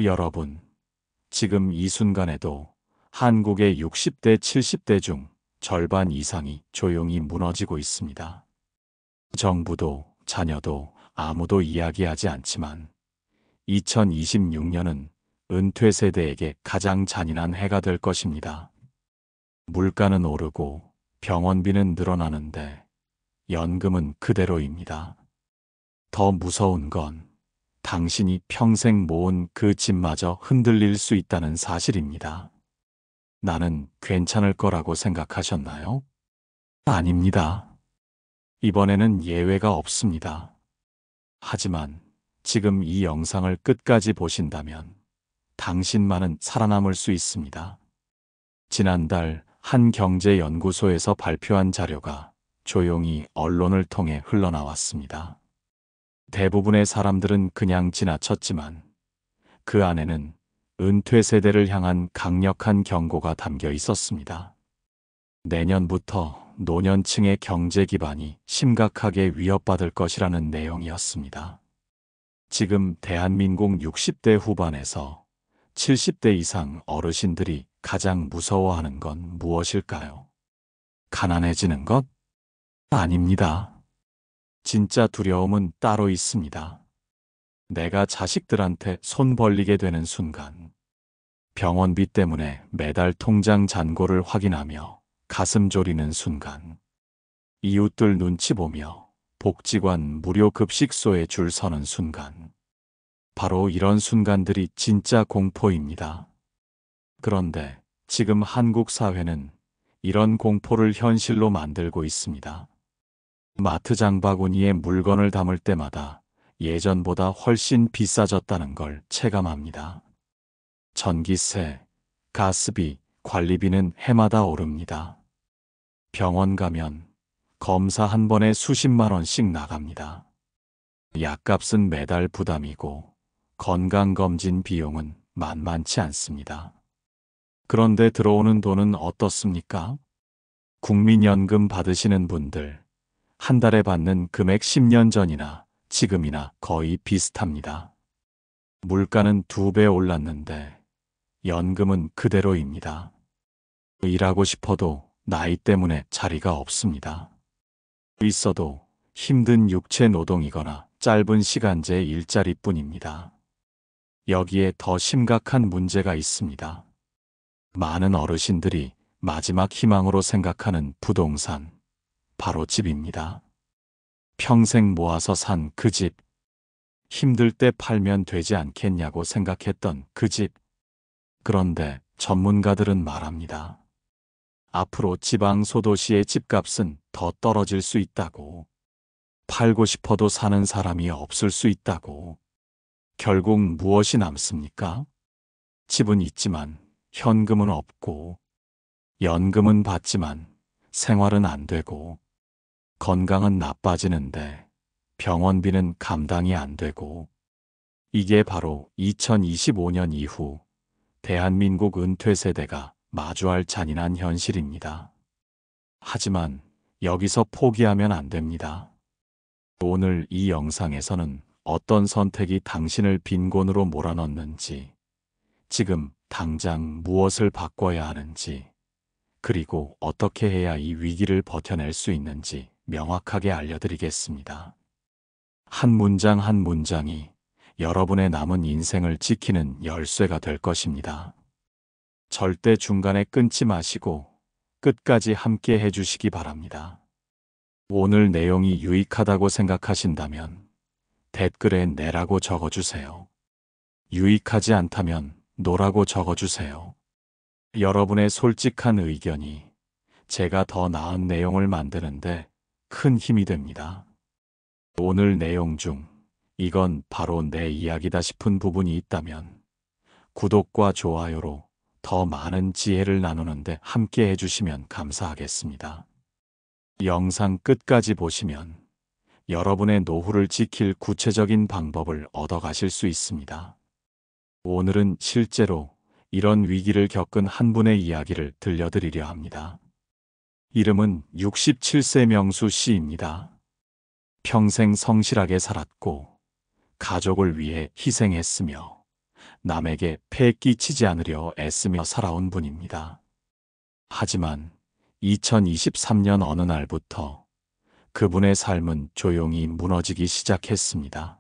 여러분, 지금 이 순간에도 한국의 60대, 70대 중 절반 이상이 조용히 무너지고 있습니다. 정부도 자녀도 아무도 이야기하지 않지만 2026년은 은퇴 세대에게 가장 잔인한 해가 될 것입니다. 물가는 오르고 병원비는 늘어나는데 연금은 그대로입니다. 더 무서운 건 당신이 평생 모은 그 집마저 흔들릴 수 있다는 사실입니다. 나는 괜찮을 거라고 생각하셨나요? 아닙니다. 이번에는 예외가 없습니다. 하지만 지금 이 영상을 끝까지 보신다면 당신만은 살아남을 수 있습니다. 지난달 한 경제연구소에서 발표한 자료가 조용히 언론을 통해 흘러나왔습니다. 대부분의 사람들은 그냥 지나쳤지만 그 안에는 은퇴 세대를 향한 강력한 경고가 담겨 있었습니다. 내년부터 노년층의 경제 기반이 심각하게 위협받을 것이라는 내용이었습니다. 지금 대한민국 60대 후반에서 70대 이상 어르신들이 가장 무서워하는 건 무엇일까요? 가난해지는 것? 아닙니다. 진짜 두려움은 따로 있습니다. 내가 자식들한테 손 벌리게 되는 순간, 병원비 때문에 매달 통장 잔고를 확인하며 가슴 졸이는 순간, 이웃들 눈치 보며 복지관 무료 급식소에 줄 서는 순간, 바로 이런 순간들이 진짜 공포입니다. 그런데 지금 한국 사회는 이런 공포를 현실로 만들고 있습니다. 마트 장바구니에 물건을 담을 때마다 예전보다 훨씬 비싸졌다는 걸 체감합니다. 전기세, 가스비, 관리비는 해마다 오릅니다. 병원 가면 검사 한 번에 수십만 원씩 나갑니다. 약값은 매달 부담이고 건강검진 비용은 만만치 않습니다. 그런데 들어오는 돈은 어떻습니까? 국민연금 받으시는 분들, 한 달에 받는 금액 10년 전이나 지금이나 거의 비슷합니다. 물가는 2배 올랐는데 연금은 그대로입니다. 일하고 싶어도 나이 때문에 자리가 없습니다. 있어도 힘든 육체 노동이거나 짧은 시간제 일자리뿐입니다. 여기에 더 심각한 문제가 있습니다. 많은 어르신들이 마지막 희망으로 생각하는 부동산, 바로 집입니다. 평생 모아서 산 그 집, 힘들 때 팔면 되지 않겠냐고 생각했던 그 집. 그런데 전문가들은 말합니다. 앞으로 지방 소도시의 집값은 더 떨어질 수 있다고. 팔고 싶어도 사는 사람이 없을 수 있다고. 결국 무엇이 남습니까? 집은 있지만 현금은 없고, 연금은 받지만 생활은 안 되고, 건강은 나빠지는데 병원비는 감당이 안 되고, 이게 바로 2025년 이후 대한민국 은퇴 세대가 마주할 잔인한 현실입니다. 하지만 여기서 포기하면 안 됩니다. 오늘 이 영상에서는 어떤 선택이 당신을 빈곤으로 몰아넣는지, 지금 당장 무엇을 바꿔야 하는지, 그리고 어떻게 해야 이 위기를 버텨낼 수 있는지 명확하게 알려드리겠습니다. 한 문장 한 문장이 여러분의 남은 인생을 지키는 열쇠가 될 것입니다. 절대 중간에 끊지 마시고 끝까지 함께 해주시기 바랍니다. 오늘 내용이 유익하다고 생각하신다면 댓글에 네라고 적어주세요. 유익하지 않다면 노라고 적어주세요. 여러분의 솔직한 의견이 제가 더 나은 내용을 만드는데 큰 힘이 됩니다. 오늘 내용 중 이건 바로 내 이야기다 싶은 부분이 있다면 구독과 좋아요로 더 많은 지혜를 나누는데 함께 해주시면 감사하겠습니다. 영상 끝까지 보시면 여러분의 노후를 지킬 구체적인 방법을 얻어가실 수 있습니다. 오늘은 실제로 이런 위기를 겪은 한 분의 이야기를 들려드리려 합니다. 이름은 67세 명수 씨입니다. 평생 성실하게 살았고 가족을 위해 희생했으며 남에게 폐 끼치지 않으려 애쓰며 살아온 분입니다. 하지만 2023년 어느 날부터 그분의 삶은 조용히 무너지기 시작했습니다.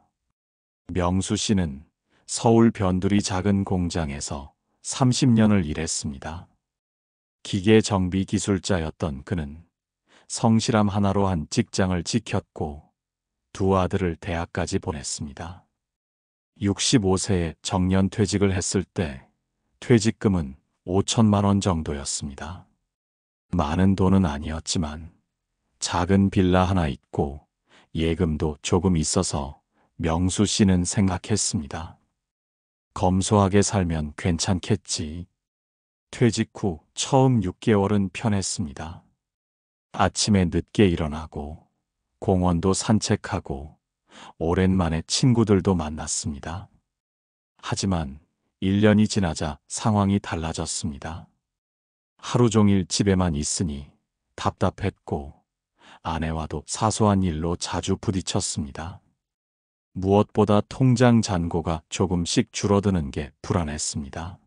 명수 씨는 서울 변두리 작은 공장에서 30년을 일했습니다. 기계 정비 기술자였던 그는 성실함 하나로 한 직장을 지켰고 두 아들을 대학까지 보냈습니다. 65세에 정년퇴직을 했을 때 퇴직금은 5천만 원 정도였습니다. 많은 돈은 아니었지만 작은 빌라 하나 있고 예금도 조금 있어서 명수 씨는 생각했습니다. 검소하게 살면 괜찮겠지. 퇴직 후 처음 6개월은 편했습니다. 아침에 늦게 일어나고 공원도 산책하고 오랜만에 친구들도 만났습니다. 하지만 1년이 지나자 상황이 달라졌습니다. 하루 종일 집에만 있으니 답답했고 아내와도 사소한 일로 자주 부딪혔습니다. 무엇보다 통장 잔고가 조금씩 줄어드는 게 불안했습니다.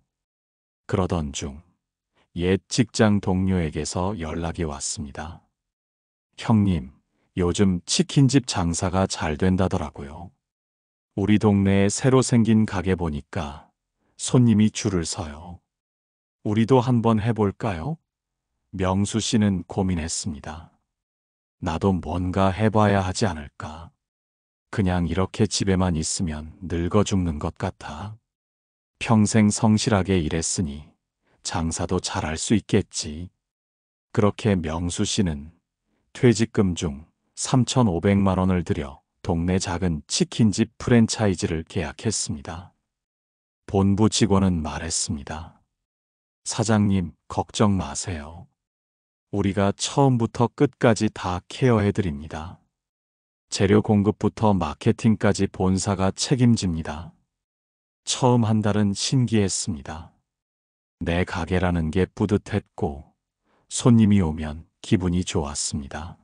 그러던 중 옛 직장 동료에게서 연락이 왔습니다. 형님, 요즘 치킨집 장사가 잘 된다더라고요. 우리 동네에 새로 생긴 가게 보니까 손님이 줄을 서요. 우리도 한번 해볼까요? 명수 씨는 고민했습니다. 나도 뭔가 해봐야 하지 않을까. 그냥 이렇게 집에만 있으면 늙어 죽는 것 같아. 평생 성실하게 일했으니 장사도 잘할 수 있겠지. 그렇게 명수 씨는 퇴직금 중 3,500만 원을 들여 동네 작은 치킨집 프랜차이즈를 계약했습니다. 본부 직원은 말했습니다. 사장님, 걱정 마세요. 우리가 처음부터 끝까지 다 케어해드립니다. 재료 공급부터 마케팅까지 본사가 책임집니다. 처음 한 달은 신기했습니다. 내 가게라는 게 뿌듯했고 손님이 오면 기분이 좋았습니다.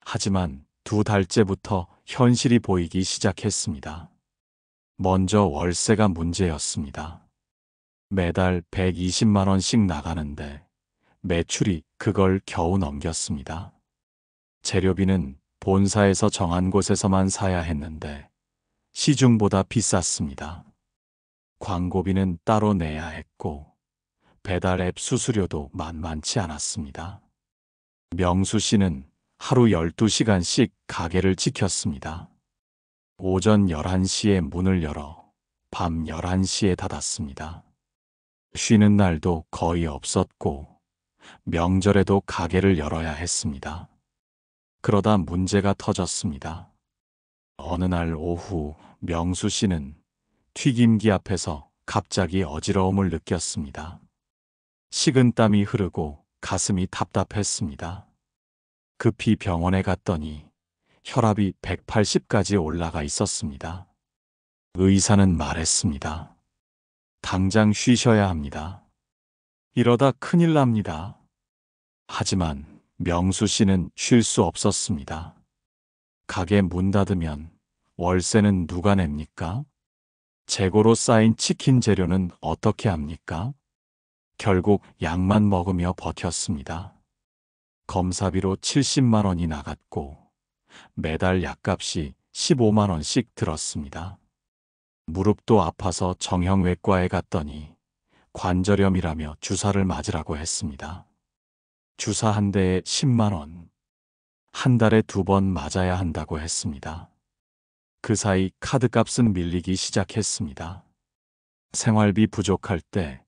하지만 2달째부터 현실이 보이기 시작했습니다. 먼저 월세가 문제였습니다. 매달 120만 원씩 나가는데 매출이 그걸 겨우 넘겼습니다. 재료비는 본사에서 정한 곳에서만 사야 했는데 시중보다 비쌌습니다. 광고비는 따로 내야 했고 배달 앱 수수료도 만만치 않았습니다. 명수 씨는 하루 12시간씩 가게를 지켰습니다. 오전 11시에 문을 열어 밤 11시에 닫았습니다. 쉬는 날도 거의 없었고 명절에도 가게를 열어야 했습니다. 그러다 문제가 터졌습니다. 어느 날 오후 명수 씨는 튀김기 앞에서 갑자기 어지러움을 느꼈습니다. 식은땀이 흐르고 가슴이 답답했습니다. 급히 병원에 갔더니 혈압이 180까지 올라가 있었습니다. 의사는 말했습니다. 당장 쉬셔야 합니다. 이러다 큰일 납니다. 하지만 명수 씨는 쉴 수 없었습니다. 가게 문 닫으면 월세는 누가 냅니까? 재고로 쌓인 치킨 재료는 어떻게 합니까? 결국 약만 먹으며 버텼습니다. 검사비로 70만 원이 나갔고 매달 약값이 15만 원씩 들었습니다. 무릎도 아파서 정형외과에 갔더니 관절염이라며 주사를 맞으라고 했습니다. 주사 한 대에 10만 원. 한 달에 2번 맞아야 한다고 했습니다. 그 사이 카드값은 밀리기 시작했습니다. 생활비 부족할 때,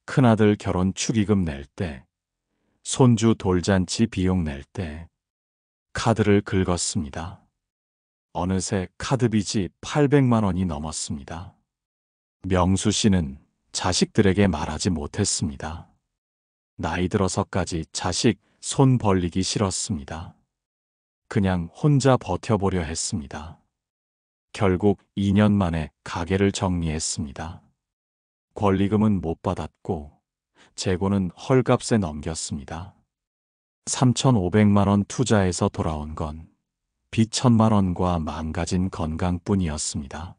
큰아들 결혼 축의금 낼 때, 손주 돌잔치 비용 낼 때 카드를 긁었습니다. 어느새 카드 빚이 800만 원이 넘었습니다. 명수 씨는 자식들에게 말하지 못했습니다. 나이 들어서까지 자식 손 벌리기 싫었습니다. 그냥 혼자 버텨보려 했습니다. 결국 2년 만에 가게를 정리했습니다. 권리금은 못 받았고 재고는 헐값에 넘겼습니다. 3,500만 원 투자해서 돌아온 건 빚 1,000만 원과 망가진 건강뿐이었습니다.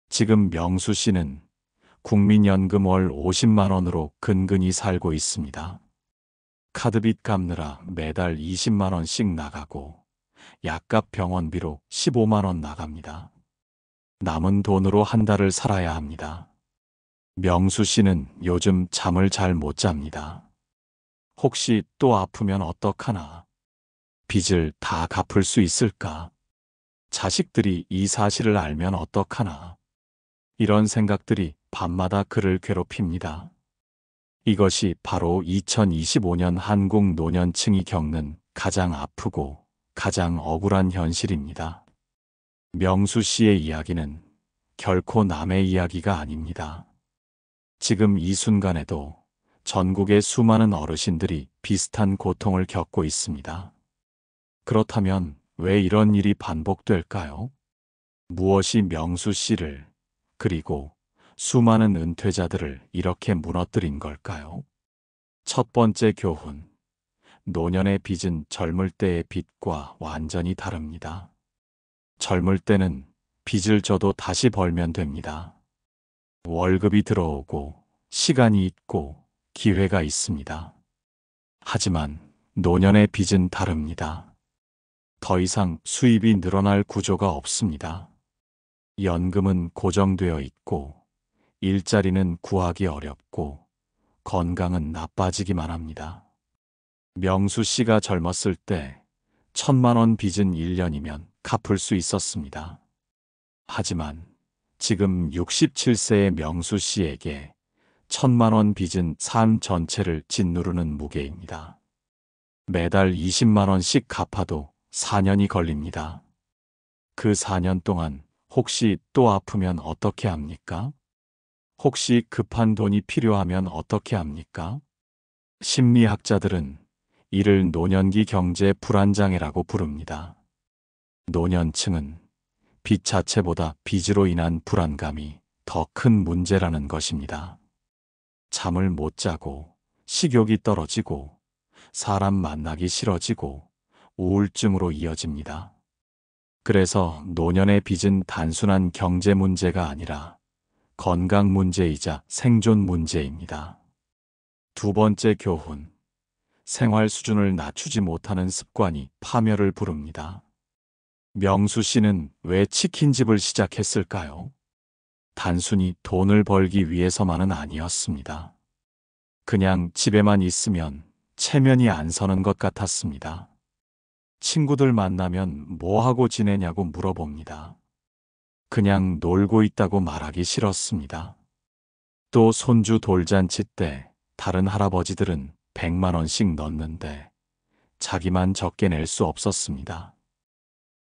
지금 명수 씨는 국민연금 월 50만 원으로 근근히 살고 있습니다. 카드빚 갚느라 매달 20만 원씩 나가고 약값 병원비로 15만 원 나갑니다. 남은 돈으로 한 달을 살아야 합니다. 명수 씨는 요즘 잠을 잘 못 잡니다. 혹시 또 아프면 어떡하나? 빚을 다 갚을 수 있을까? 자식들이 이 사실을 알면 어떡하나? 이런 생각들이 밤마다 그를 괴롭힙니다. 이것이 바로 2025년 한국 노년층이 겪는 가장 아프고 가장 억울한 현실입니다. 명수 씨의 이야기는 결코 남의 이야기가 아닙니다. 지금 이 순간에도 전국의 수많은 어르신들이 비슷한 고통을 겪고 있습니다. 그렇다면 왜 이런 일이 반복될까요? 무엇이 명수 씨를 그리고 수많은 은퇴자들을 이렇게 무너뜨린 걸까요? 첫 번째 교훈. 노년의 빚은 젊을 때의 빚과 완전히 다릅니다. 젊을 때는 빚을 져도 다시 벌면 됩니다. 월급이 들어오고 시간이 있고 기회가 있습니다. 하지만 노년의 빚은 다릅니다. 더 이상 수입이 늘어날 구조가 없습니다. 연금은 고정되어 있고 일자리는 구하기 어렵고 건강은 나빠지기만 합니다. 명수 씨가 젊었을 때 1,000만 원 빚은 1년이면 갚을 수 있었습니다. 하지만 지금 67세의 명수 씨에게 1,000만 원 빚은 삶 전체를 짓누르는 무게입니다. 매달 20만 원씩 갚아도 4년이 걸립니다. 그 4년 동안 혹시 또 아프면 어떻게 합니까? 혹시 급한 돈이 필요하면 어떻게 합니까? 심리학자들은 이를 노년기 경제 불안장애라고 부릅니다. 노년층은 빚 자체보다 빚으로 인한 불안감이 더 큰 문제라는 것입니다. 잠을 못 자고 식욕이 떨어지고 사람 만나기 싫어지고 우울증으로 이어집니다. 그래서 노년의 빚은 단순한 경제 문제가 아니라 건강 문제이자 생존 문제입니다. 두 번째 교훈. 생활 수준을 낮추지 못하는 습관이 파멸을 부릅니다. 명수 씨는 왜 치킨집을 시작했을까요? 단순히 돈을 벌기 위해서만은 아니었습니다. 그냥 집에만 있으면 체면이 안 서는 것 같았습니다. 친구들 만나면 뭐 하고 지내냐고 물어봅니다. 그냥 놀고 있다고 말하기 싫었습니다. 또 손주 돌잔치 때 다른 할아버지들은 100만 원씩 넣는데 자기만 적게 낼 수 없었습니다.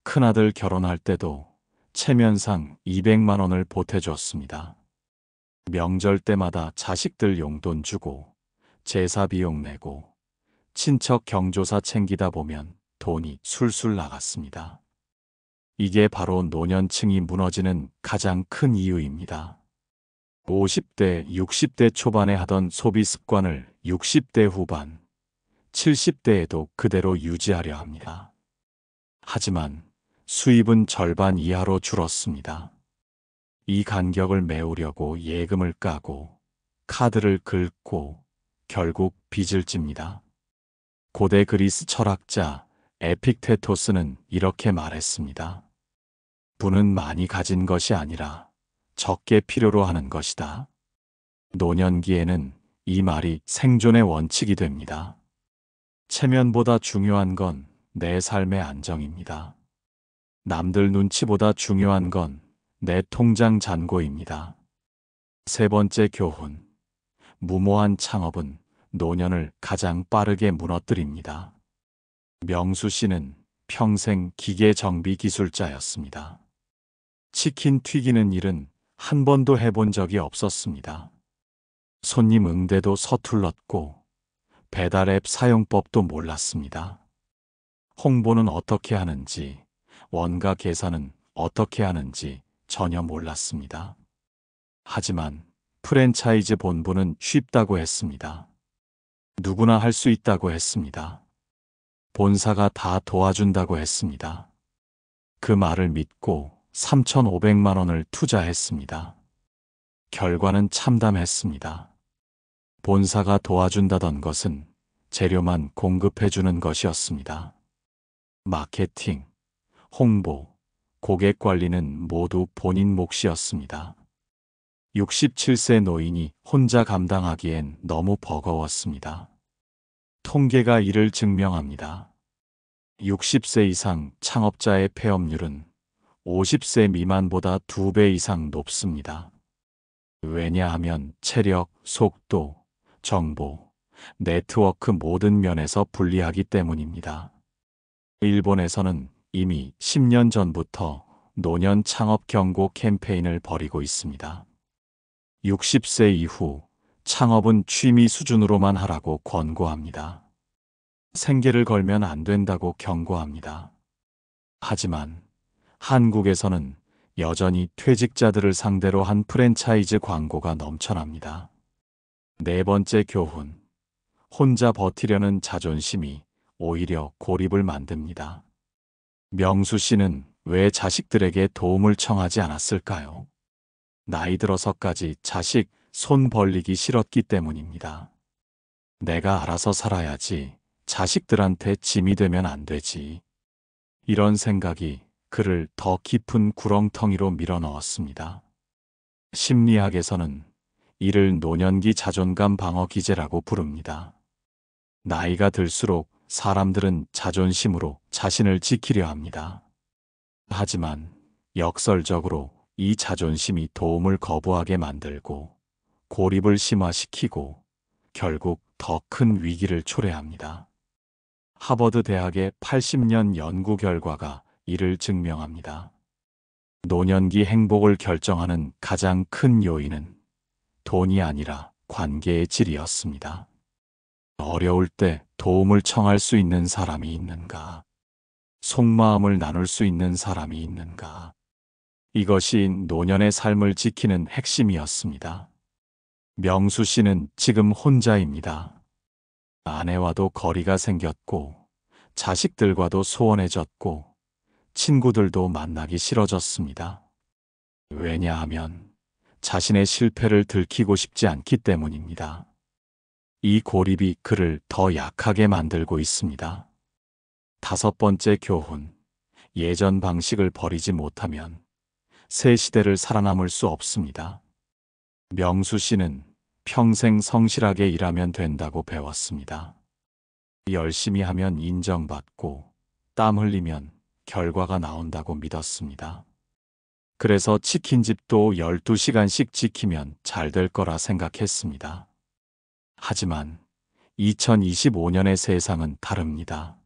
큰아들 결혼할 때도 체면상 200만 원을 보태줬습니다. 명절 때마다 자식들 용돈 주고 제사 비용 내고 친척 경조사 챙기다 보면 돈이 술술 나갔습니다. 이게 바로 노년층이 무너지는 가장 큰 이유입니다. 50대, 60대 초반에 하던 소비 습관을 60대 후반, 70대에도 그대로 유지하려 합니다. 하지만 수입은 절반 이하로 줄었습니다. 이 간격을 메우려고 예금을 까고 카드를 긁고 결국 빚을 집니다. 고대 그리스 철학자 에픽테토스는 이렇게 말했습니다. 부는 많이 가진 것이 아니라 적게 필요로 하는 것이다. 노년기에는 이 말이 생존의 원칙이 됩니다. 체면보다 중요한 건 내 삶의 안정입니다. 남들 눈치보다 중요한 건 내 통장 잔고입니다. 세 번째 교훈. 무모한 창업은 노년을 가장 빠르게 무너뜨립니다. 명수 씨는 평생 기계 정비 기술자였습니다. 치킨 튀기는 일은 한 번도 해본 적이 없었습니다. 손님 응대도 서툴렀고 배달 앱 사용법도 몰랐습니다. 홍보는 어떻게 하는지, 원가 계산은 어떻게 하는지 전혀 몰랐습니다. 하지만 프랜차이즈 본부는 쉽다고 했습니다. 누구나 할 수 있다고 했습니다. 본사가 다 도와준다고 했습니다. 그 말을 믿고 3,500만 원을 투자했습니다. 결과는 참담했습니다. 본사가 도와준다던 것은 재료만 공급해주는 것이었습니다. 마케팅, 홍보, 고객 관리는 모두 본인 몫이었습니다. 67세 노인이 혼자 감당하기엔 너무 버거웠습니다. 통계가 이를 증명합니다. 60세 이상 창업자의 폐업률은 50세 미만보다 2배 이상 높습니다. 왜냐하면 체력, 속도, 정보, 네트워크 모든 면에서 불리하기 때문입니다. 일본에서는 이미 10년 전부터 노년 창업 경고 캠페인을 벌이고 있습니다. 60세 이후 창업은 취미 수준으로만 하라고 권고합니다. 생계를 걸면 안 된다고 경고합니다. 하지만 한국에서는 여전히 퇴직자들을 상대로 한 프랜차이즈 광고가 넘쳐납니다. 네 번째 교훈. 혼자 버티려는 자존심이 오히려 고립을 만듭니다. 명수 씨는 왜 자식들에게 도움을 청하지 않았을까요? 나이 들어서까지 자식 손 벌리기 싫었기 때문입니다. 내가 알아서 살아야지 자식들한테 짐이 되면 안 되지. 이런 생각이 그를 더 깊은 구렁텅이로 밀어넣었습니다. 심리학에서는 이를 노년기 자존감 방어 기제라고 부릅니다. 나이가 들수록 사람들은 자존심으로 자신을 지키려 합니다. 하지만 역설적으로 이 자존심이 도움을 거부하게 만들고 고립을 심화시키고 결국 더 큰 위기를 초래합니다. 하버드 대학의 80년 연구 결과가 이를 증명합니다. 노년기 행복을 결정하는 가장 큰 요인은 돈이 아니라 관계의 질이었습니다. 어려울 때 도움을 청할 수 있는 사람이 있는가? 속마음을 나눌 수 있는 사람이 있는가? 이것이 노년의 삶을 지키는 핵심이었습니다. 명수 씨는 지금 혼자입니다. 아내와도 거리가 생겼고, 자식들과도 소원해졌고, 친구들도 만나기 싫어졌습니다. 왜냐하면 자신의 실패를 들키고 싶지 않기 때문입니다. 이 고립이 그를 더 약하게 만들고 있습니다. 다섯 번째 교훈. 예전 방식을 버리지 못하면 새 시대를 살아남을 수 없습니다. 명수 씨는 평생 성실하게 일하면 된다고 배웠습니다. 열심히 하면 인정받고 땀 흘리면 결과가 나온다고 믿었습니다. 그래서 치킨집도 12시간씩 지키면 잘 될 거라 생각했습니다. 하지만 2025년의 세상은 다릅니다.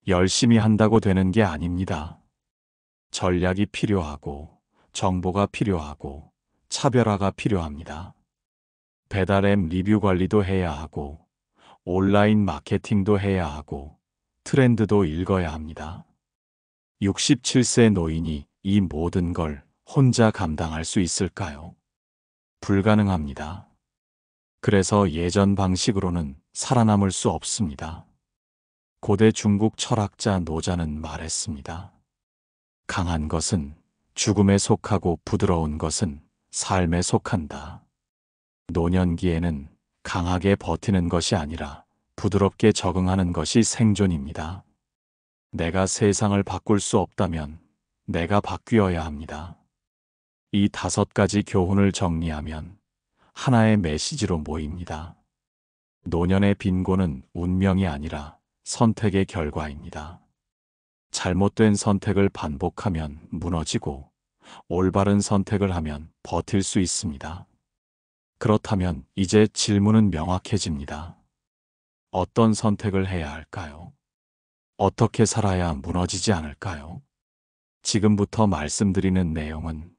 열심히 한다고 되는 게 아닙니다. 전략이 필요하고 정보가 필요하고 차별화가 필요합니다. 배달앱 리뷰 관리도 해야 하고 온라인 마케팅도 해야 하고 트렌드도 읽어야 합니다. 67세 노인이 이 모든 걸 혼자 감당할 수 있을까요? 불가능합니다. 그래서 예전 방식으로는 살아남을 수 없습니다. 고대 중국 철학자 노자는 말했습니다. 강한 것은 죽음에 속하고 부드러운 것은 삶에 속한다. 노년기에는 강하게 버티는 것이 아니라 부드럽게 적응하는 것이 생존입니다. 내가 세상을 바꿀 수 없다면 내가 바뀌어야 합니다. 이 5가지 교훈을 정리하면 하나의 메시지로 모입니다. 노년의 빈곤은 운명이 아니라 선택의 결과입니다. 잘못된 선택을 반복하면 무너지고 올바른 선택을 하면 버틸 수 있습니다. 그렇다면 이제 질문은 명확해집니다. 어떤 선택을 해야 할까요? 어떻게 살아야 무너지지 않을까요? 지금부터 말씀드리는 내용은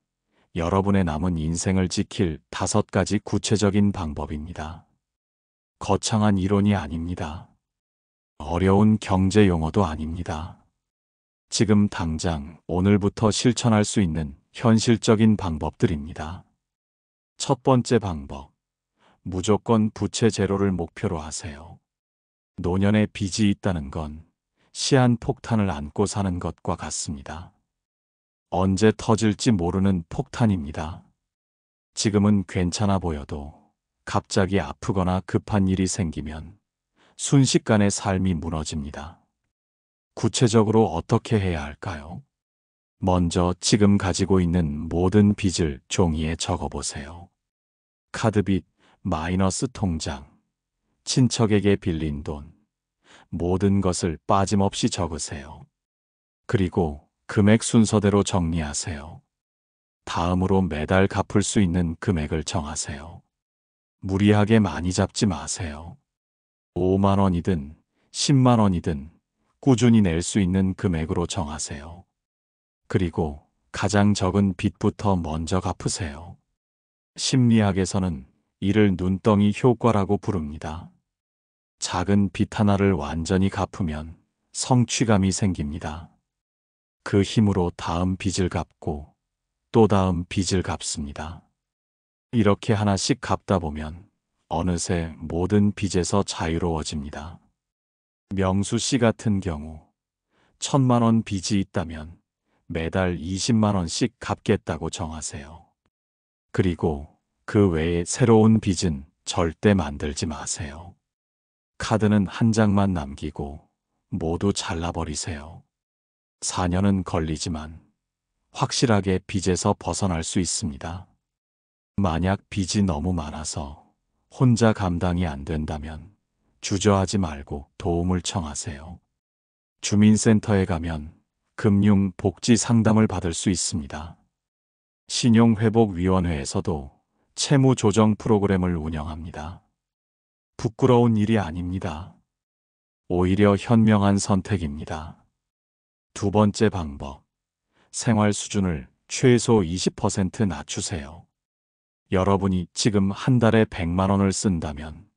여러분의 남은 인생을 지킬 5가지 구체적인 방법입니다. 거창한 이론이 아닙니다. 어려운 경제 용어도 아닙니다. 지금 당장 오늘부터 실천할 수 있는 현실적인 방법들입니다. 첫 번째 방법. 무조건 부채 제로를 목표로 하세요. 노년에 빚이 있다는 건 시한폭탄을 안고 사는 것과 같습니다. 언제 터질지 모르는 폭탄입니다. 지금은 괜찮아 보여도 갑자기 아프거나 급한 일이 생기면 순식간에 삶이 무너집니다. 구체적으로 어떻게 해야 할까요? 먼저 지금 가지고 있는 모든 빚을 종이에 적어보세요. 카드빚, 마이너스 통장, 친척에게 빌린 돈, 모든 것을 빠짐없이 적으세요. 그리고 금액 순서대로 정리하세요. 다음으로 매달 갚을 수 있는 금액을 정하세요. 무리하게 많이 잡지 마세요. 5만 원이든 10만 원이든 꾸준히 낼 수 있는 금액으로 정하세요. 그리고 가장 적은 빚부터 먼저 갚으세요. 심리학에서는 이를 눈덩이 효과라고 부릅니다. 작은 빚 하나를 완전히 갚으면 성취감이 생깁니다. 그 힘으로 다음 빚을 갚고 또 다음 빚을 갚습니다. 이렇게 하나씩 갚다 보면 어느새 모든 빚에서 자유로워집니다. 명수 씨 같은 경우 1,000만 원 빚이 있다면 매달 20만 원씩 갚겠다고 정하세요. 그리고 그 외에 새로운 빚은 절대 만들지 마세요. 카드는 한 장만 남기고 모두 잘라버리세요. 4년은 걸리지만 확실하게 빚에서 벗어날 수 있습니다. 만약 빚이 너무 많아서 혼자 감당이 안 된다면 주저하지 말고 도움을 청하세요. 주민센터에 가면 금융 복지 상담을 받을 수 있습니다. 신용회복위원회에서도 채무 조정 프로그램을 운영합니다. 부끄러운 일이 아닙니다. 오히려 현명한 선택입니다. 두 번째 방법, 생활 수준을 최소 20% 낮추세요. 여러분이 지금 한 달에 100만 원을 쓴다면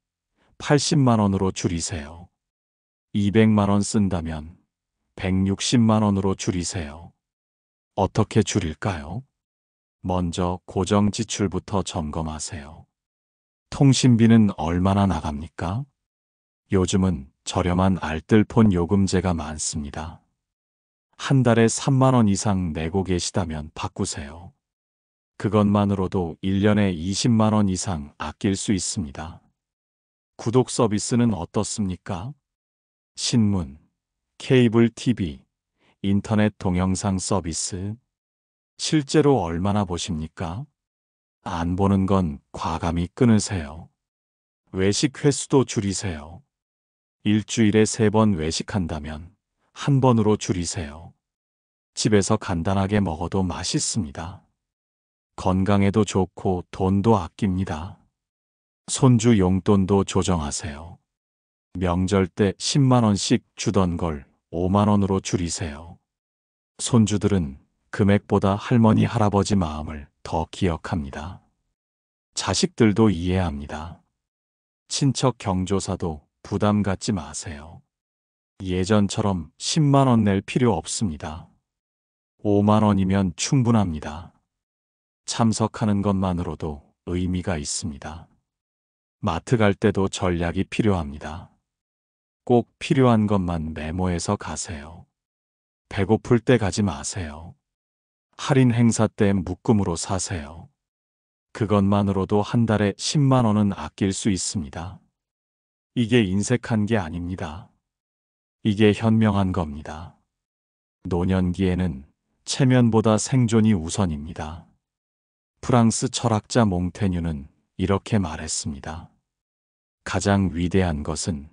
80만 원으로 줄이세요. 200만 원 쓴다면 160만 원으로 줄이세요. 어떻게 줄일까요? 먼저 고정 지출부터 점검하세요. 통신비는 얼마나 나갑니까? 요즘은 저렴한 알뜰폰 요금제가 많습니다. 한 달에 3만 원 이상 내고 계시다면 바꾸세요. 그것만으로도 1년에 20만 원 이상 아낄 수 있습니다. 구독 서비스는 어떻습니까? 신문, 케이블 TV, 인터넷 동영상 서비스. 실제로 얼마나 보십니까? 안 보는 건 과감히 끊으세요. 외식 횟수도 줄이세요. 일주일에 3번 외식한다면 한 번으로 줄이세요. 집에서 간단하게 먹어도 맛있습니다. 건강에도 좋고 돈도 아낍니다. 손주 용돈도 조정하세요. 명절 때 10만 원씩 주던 걸 5만 원으로 줄이세요. 손주들은 금액보다 할머니, 할아버지 마음을 더 기억합니다. 자식들도 이해합니다. 친척 경조사도 부담 갖지 마세요. 예전처럼 10만 원 낼 필요 없습니다. 5만 원이면 충분합니다. 참석하는 것만으로도 의미가 있습니다. 마트 갈 때도 전략이 필요합니다. 꼭 필요한 것만 메모해서 가세요. 배고플 때 가지 마세요. 할인 행사 때 묶음으로 사세요. 그것만으로도 한 달에 10만 원은 아낄 수 있습니다. 이게 인색한 게 아닙니다. 이게 현명한 겁니다. 노년기에는 체면보다 생존이 우선입니다. 프랑스 철학자 몽테뉴는 이렇게 말했습니다. 가장 위대한 것은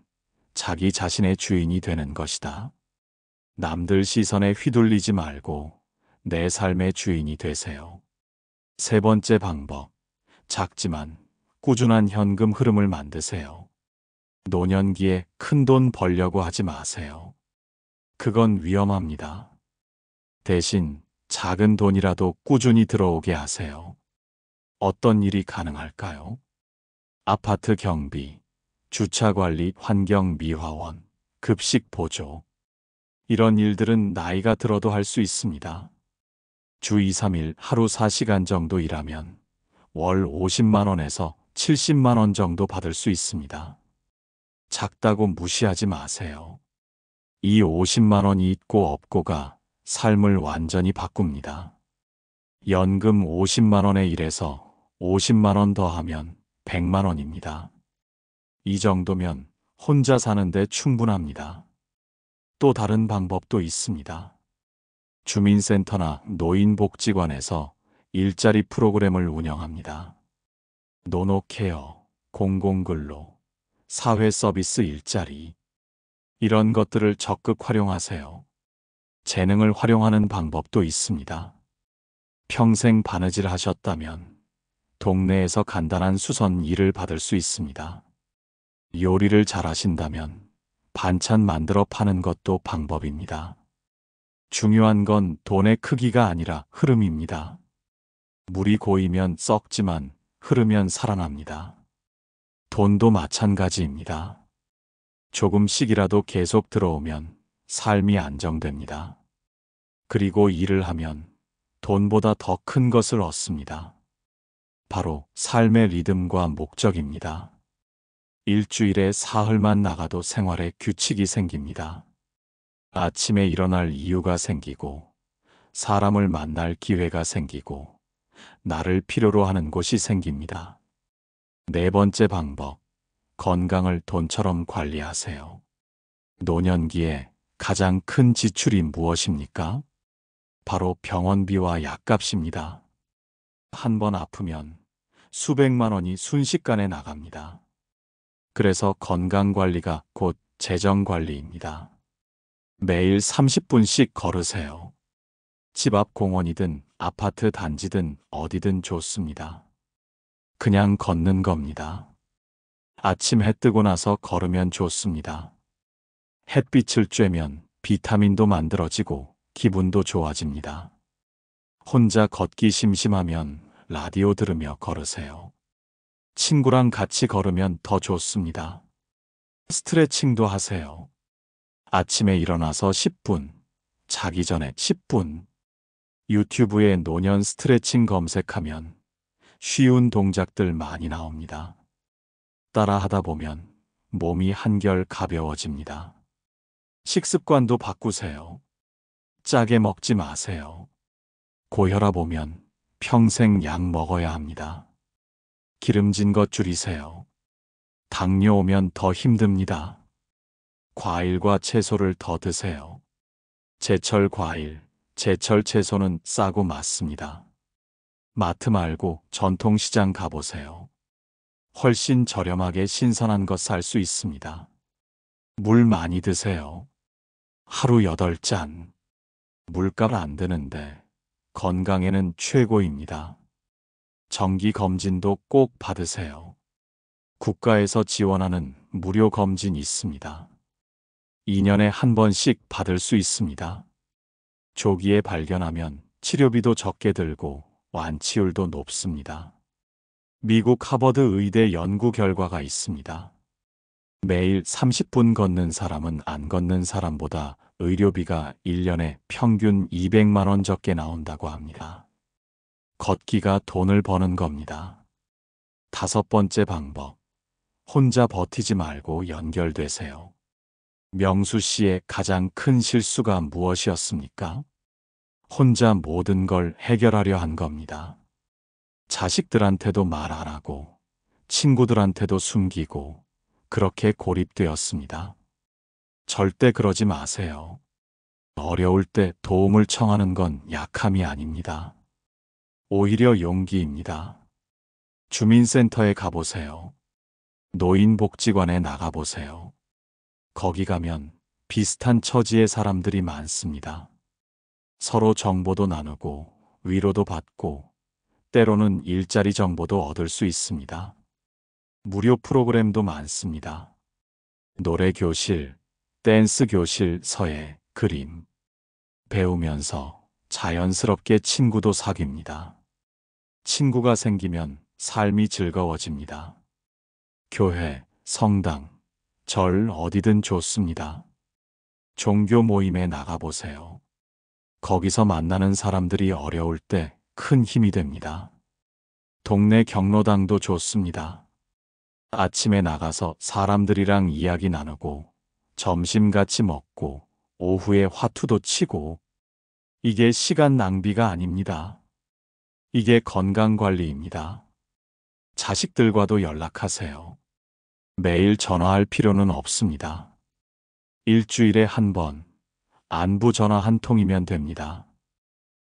자기 자신의 주인이 되는 것이다. 남들 시선에 휘둘리지 말고 내 삶의 주인이 되세요. 세 번째 방법, 작지만 꾸준한 현금 흐름을 만드세요. 노년기에 큰 돈 벌려고 하지 마세요. 그건 위험합니다. 대신 작은 돈이라도 꾸준히 들어오게 하세요. 어떤 일이 가능할까요? 아파트 경비, 주차 관리, 환경 미화원, 급식 보조. 이런 일들은 나이가 들어도 할 수 있습니다. 주 2, 3일 하루 4시간 정도 일하면 월 50만 원에서 70만 원 정도 받을 수 있습니다. 작다고 무시하지 마세요. 이 50만 원이 있고 없고가 삶을 완전히 바꿉니다. 연금 50만 원에 일해서 50만 원 더하면 100만 원입니다. 이 정도면 혼자 사는데 충분합니다. 또 다른 방법도 있습니다. 주민센터나 노인복지관에서 일자리 프로그램을 운영합니다. 노노케어, 공공근로, 사회서비스 일자리, 이런 것들을 적극 활용하세요. 재능을 활용하는 방법도 있습니다. 평생 바느질 하셨다면 동네에서 간단한 수선 일을 받을 수 있습니다. 요리를 잘하신다면 반찬 만들어 파는 것도 방법입니다. 중요한 건 돈의 크기가 아니라 흐름입니다. 물이 고이면 썩지만 흐르면 살아납니다. 돈도 마찬가지입니다. 조금씩이라도 계속 들어오면 삶이 안정됩니다. 그리고 일을 하면 돈보다 더 큰 것을 얻습니다. 바로 삶의 리듬과 목적입니다. 일주일에 사흘만 나가도 생활에 규칙이 생깁니다. 아침에 일어날 이유가 생기고, 사람을 만날 기회가 생기고, 나를 필요로 하는 곳이 생깁니다. 네 번째 방법, 건강을 돈처럼 관리하세요. 노년기에 가장 큰 지출이 무엇입니까? 바로 병원비와 약값입니다. 한 번 아프면 수백만 원이 순식간에 나갑니다. 그래서 건강관리가 곧 재정관리입니다. 매일 30분씩 걸으세요. 집 앞 공원이든 아파트 단지든 어디든 좋습니다. 그냥 걷는 겁니다. 아침 해 뜨고 나서 걸으면 좋습니다. 햇빛을 쬐면 비타민도 만들어지고 기분도 좋아집니다. 혼자 걷기 심심하면 라디오 들으며 걸으세요. 친구랑 같이 걸으면 더 좋습니다. 스트레칭도 하세요. 아침에 일어나서 10분, 자기 전에 10분. 유튜브에 노년 스트레칭 검색하면 쉬운 동작들 많이 나옵니다. 따라 하다 보면 몸이 한결 가벼워집니다. 식습관도 바꾸세요. 짜게 먹지 마세요. 고혈압 오면 평생 약 먹어야 합니다. 기름진 것 줄이세요. 당뇨 오면 더 힘듭니다. 과일과 채소를 더 드세요. 제철 과일, 제철 채소는 싸고 맛습니다. 마트 말고 전통시장 가보세요. 훨씬 저렴하게 신선한 것 살 수 있습니다. 물 많이 드세요. 하루 8잔. 물값 안 드는데 건강에는 최고입니다. 정기 검진도 꼭 받으세요. 국가에서 지원하는 무료 검진 있습니다. 2년에 한 번씩 받을 수 있습니다. 조기에 발견하면 치료비도 적게 들고 완치율도 높습니다. 미국 하버드 의대 연구 결과가 있습니다. 매일 30분 걷는 사람은 안 걷는 사람보다 의료비가 1년에 평균 200만 원 적게 나온다고 합니다. 걷기가 돈을 버는 겁니다. 다섯 번째 방법. 혼자 버티지 말고 연결되세요. 명수 씨의 가장 큰 실수가 무엇이었습니까? 혼자 모든 걸 해결하려 한 겁니다. 자식들한테도 말 안 하고, 친구들한테도 숨기고, 그렇게 고립되었습니다. 절대 그러지 마세요. 어려울 때 도움을 청하는 건 약함이 아닙니다. 오히려 용기입니다. 주민센터에 가보세요. 노인복지관에 나가보세요. 거기 가면 비슷한 처지의 사람들이 많습니다. 서로 정보도 나누고 위로도 받고 때로는 일자리 정보도 얻을 수 있습니다. 무료 프로그램도 많습니다. 노래 교실, 댄스 교실, 서예, 그림. 배우면서 자연스럽게 친구도 사귀입니다. 친구가 생기면 삶이 즐거워집니다. 교회, 성당, 절 어디든 좋습니다. 종교 모임에 나가보세요. 거기서 만나는 사람들이 어려울 때 큰 힘이 됩니다. 동네 경로당도 좋습니다. 아침에 나가서 사람들이랑 이야기 나누고 점심 같이 먹고 오후에 화투도 치고 이게 시간 낭비가 아닙니다. 이게 건강관리입니다. 자식들과도 연락하세요. 매일 전화할 필요는 없습니다. 일주일에 한 번, 안부 전화 한 통이면 됩니다.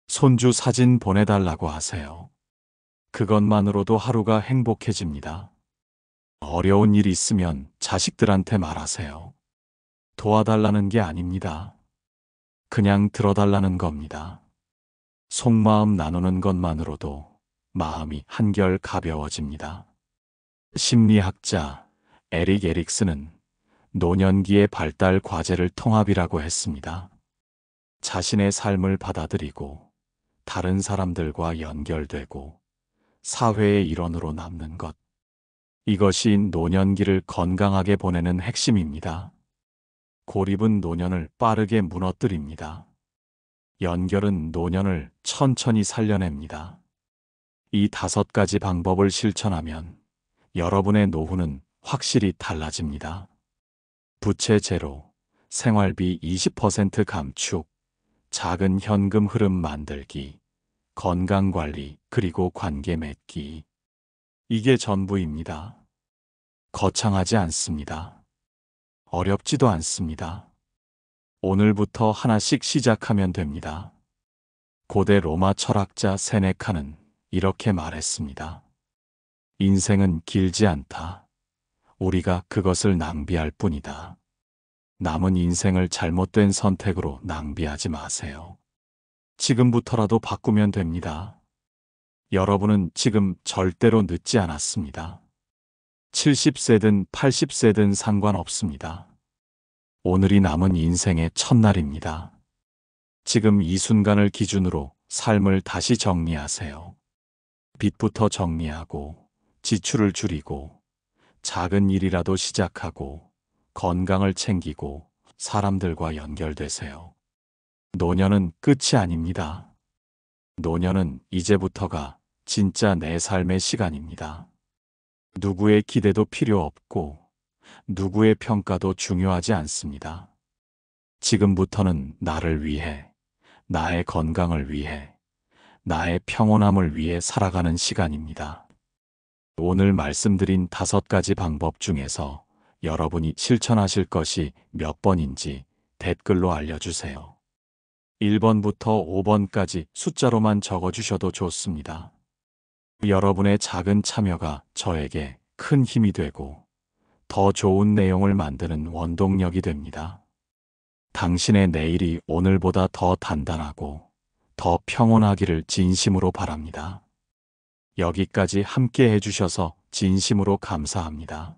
손주 사진 보내달라고 하세요. 그것만으로도 하루가 행복해집니다. 어려운 일 있으면 자식들한테 말하세요. 도와달라는 게 아닙니다. 그냥 들어달라는 겁니다. 속마음 나누는 것만으로도 마음이 한결 가벼워집니다. 심리학자 에릭 에릭슨은 노년기의 발달 과제를 통합이라고 했습니다. 자신의 삶을 받아들이고 다른 사람들과 연결되고 사회의 일원으로 남는 것. 이것이 노년기를 건강하게 보내는 핵심입니다. 고립은 노년을 빠르게 무너뜨립니다. 연결은 노년을 천천히 살려냅니다. 이 5가지 방법을 실천하면 여러분의 노후는 확실히 달라집니다. 부채 제로, 생활비 20% 감축, 작은 현금 흐름 만들기, 건강관리, 그리고 관계 맺기. 이게 전부입니다. 거창하지 않습니다. 어렵지도 않습니다. 오늘부터 하나씩 시작하면 됩니다. 고대 로마 철학자 세네카는 이렇게 말했습니다. 인생은 길지 않다. 우리가 그것을 낭비할 뿐이다. 남은 인생을 잘못된 선택으로 낭비하지 마세요. 지금부터라도 바꾸면 됩니다. 여러분은 지금 절대로 늦지 않았습니다. 70세든 80세든 상관없습니다. 오늘이 남은 인생의 첫날입니다. 지금 이 순간을 기준으로 삶을 다시 정리하세요. 빚부터 정리하고, 지출을 줄이고, 작은 일이라도 시작하고, 건강을 챙기고, 사람들과 연결되세요. 노년은 끝이 아닙니다. 노년은 이제부터가 진짜 내 삶의 시간입니다. 누구의 기대도 필요 없고, 누구의 평가도 중요하지 않습니다. 지금부터는 나를 위해, 나의 건강을 위해, 나의 평온함을 위해 살아가는 시간입니다. 오늘 말씀드린 5가지 방법 중에서 여러분이 실천하실 것이 몇 번인지 댓글로 알려주세요. 1번부터 5번까지 숫자로만 적어주셔도 좋습니다. 여러분의 작은 참여가 저에게 큰 힘이 되고 더 좋은 내용을 만드는 원동력이 됩니다. 당신의 내일이 오늘보다 더 단단하고 더 평온하기를 진심으로 바랍니다. 여기까지 함께 해주셔서 진심으로 감사합니다.